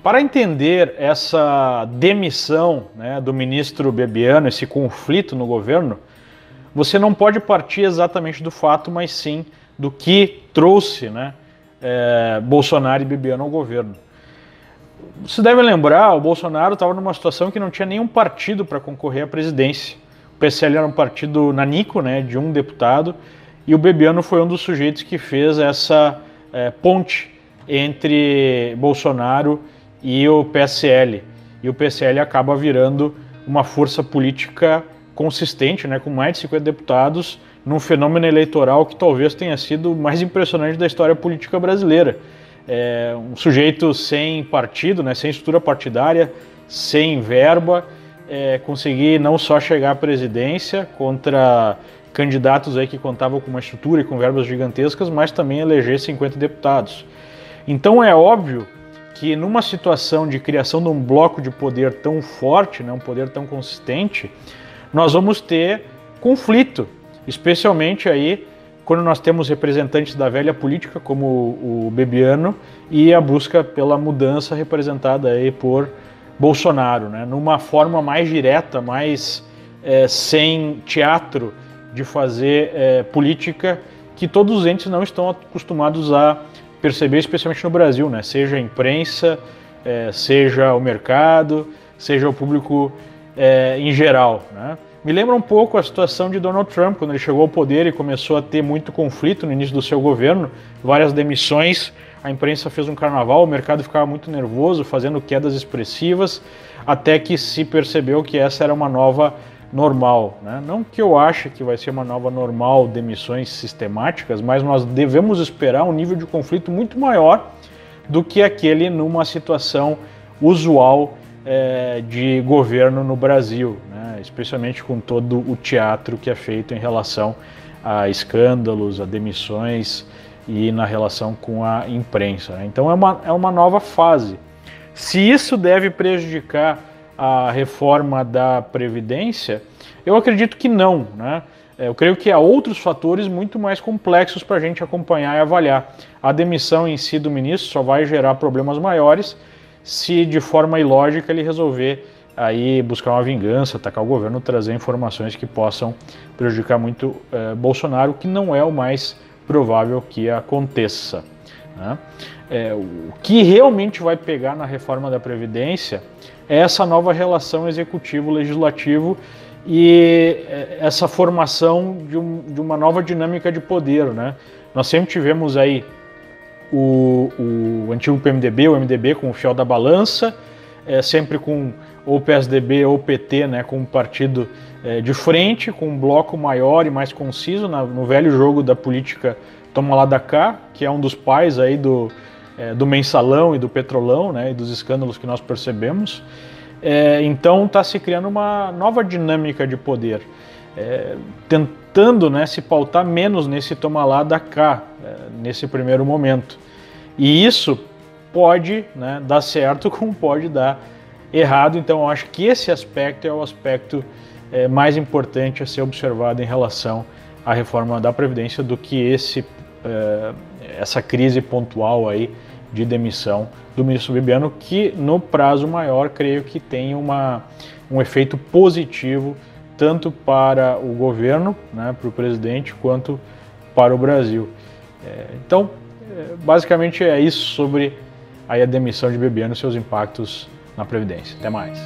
Para entender essa demissão, né, do ministro Bebiano, esse conflito no governo, você não pode partir exatamente do fato, mas sim do que trouxe, né, Bolsonaro e Bebiano ao governo. Você deve lembrar, o Bolsonaro estava numa situação que não tinha nenhum partido para concorrer à presidência. O PSL era um partido nanico, né, de um deputado, e o Bebiano foi um dos sujeitos que fez essa ponte entre Bolsonaro e o PSL. E o PSL acaba virando uma força política consistente, né, com mais de 50 deputados, num fenômeno eleitoral que talvez tenha sido o mais impressionante da história política brasileira. Um sujeito sem partido, né, sem estrutura partidária, sem verba, conseguir não só chegar à presidência contra candidatos aí que contavam com uma estrutura e com verbas gigantescas, mas também eleger 50 deputados. Então é óbvio que numa situação de criação de um bloco de poder tão forte, né, um poder tão consistente, nós vamos ter conflito, especialmente aí quando nós temos representantes da velha política como o Bebiano e a busca pela mudança representada aí por Bolsonaro, né, numa forma mais direta, mais sem teatro de fazer política que todos os entes não estão acostumados a perceber, especialmente no Brasil, né? Seja a imprensa, seja o mercado, seja o público em geral, né? Me lembra um pouco a situação de Donald Trump, quando ele chegou ao poder e começou a ter muito conflito no início do seu governo, várias demissões, a imprensa fez um carnaval, o mercado ficava muito nervoso, fazendo quedas expressivas, até que se percebeu que essa era uma nova normal, né? Não que eu ache que vai ser uma nova normal, demissões sistemáticas, mas nós devemos esperar um nível de conflito muito maior do que aquele numa situação usual de governo no Brasil, né? Especialmente com todo o teatro que é feito em relação a escândalos, a demissões e na relação com a imprensa, né? Então é uma nova fase. Se isso deve prejudicar a reforma da Previdência, eu acredito que não, né? Eu creio que há outros fatores muito mais complexos para a gente acompanhar e avaliar. A demissão em si do ministro só vai gerar problemas maiores se de forma ilógica ele resolver aí buscar uma vingança, atacar o governo, trazer informações que possam prejudicar muito Bolsonaro, que não é o mais provável que aconteça, né? O que realmente vai pegar na reforma da Previdência é essa nova relação executivo-legislativo e essa formação de uma nova dinâmica de poder, né? Nós sempre tivemos aí o antigo PMDB, o MDB com o fiel da balança, sempre com ou PSDB ou PT, né, com um partido de frente, com um bloco maior e mais conciso, no velho jogo da política toma lá da cá, que é um dos pais aí do mensalão e do petrolão, né, e dos escândalos que nós percebemos. Então está se criando uma nova dinâmica de poder, tentando, né, se pautar menos nesse toma lá da cá, nesse primeiro momento. E isso pode, né, dar certo como pode dar errado. Então eu acho que esse aspecto é o aspecto mais importante a ser observado em relação à reforma da Previdência do que essa crise pontual aí de demissão do ministro Bebiano, que no prazo maior creio que tem um efeito positivo tanto para o governo, né, para o presidente, quanto para o Brasil. Então, basicamente é isso sobre aí a demissão de Bebiano e seus impactos na Previdência. Até mais.